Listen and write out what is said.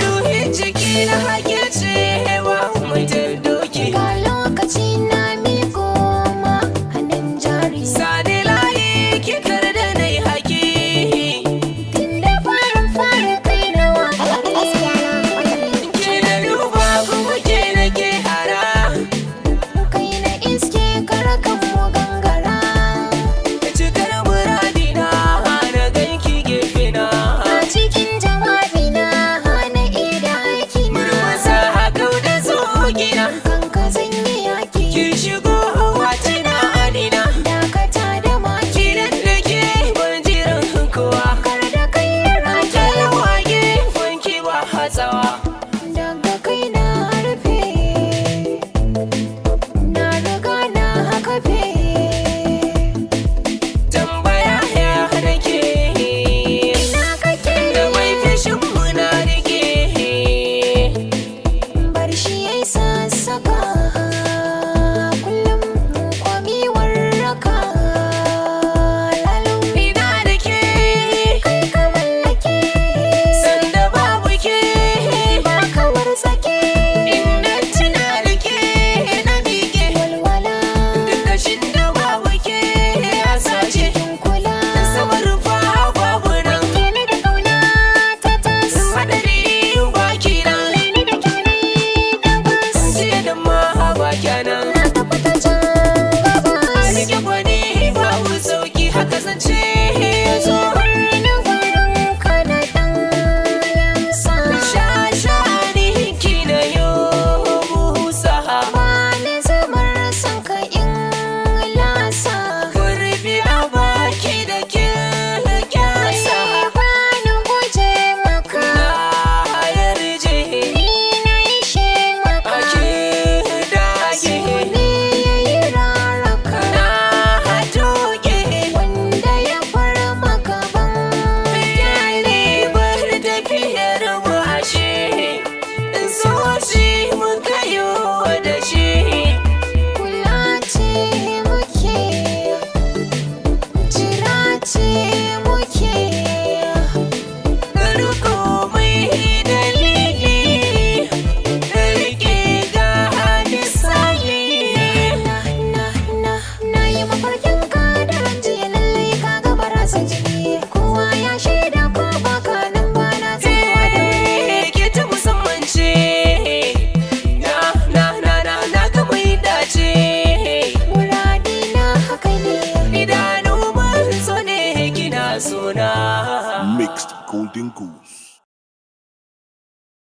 Ruhin jiki na hake cewa mutum doki. Ga lokaci na miko ma hannun jari. Sani layi kikar da na yi haki. Tun da fara kai na waka. Ke na duba kuma ke na ke hara. Kai na iske karakan mu gangara. Cikar muradina na ganki gefe na. A cikin jawabi na hana ida aiki na. Murmusa hakau da zogina. Kanka zan yi yaki. Ki shigo watina adina. Dakata da maki. Kiran da ke ban jiran kowa. Kar da kai rake. Talwage fanki ba hatsawa. Daga kai na harfe. Na riga na hakafe. Tambaya ya nake. Ina kake? Da mai fishin muna rike. Bar shi yayi sassaka. Kullum komi warraka. Lalu Ina da ke. kai ka mallake. Sanda babu ke. Ba ka warsake. Inda tuna da ke na miƙe. Walwala Duk kashin da babu ke ya sace. cikin kula. Samar fa babu nan. Kene da kauna ta tas. Hadari baki nan. Ni da kyale tabbas. Jiya da ma ba kenan. Na tabbata can gabas. Rike gwani babu sauki haka zance zo. Wani gurin ka na ɗan yansa. Shashani ki na yo busa. Wani zamar son ka in lasa. Kurbi a baki da ke kyasa. Bani guje maka. Na yarje Ni na ishe maka. ake dage. Ne ya yi raraka. Na toge Wanda ya fara maka ban yare bar tafiyar mu ashe. So shi mun kayo da shi. kula ce muke. Jira ce muke. Garko mai dalili. Rike ga misali. Na yi mafarkin ka da ran jiya lallai ka ga barasa jiki. Kowa ya shaida ko baka nan ba na tsayawa da wuri. Ke ta musamman ce. Na ga mai dace. Muradi na haka ne. Idanu mun so ne kina sona. Mixed Golden Goose.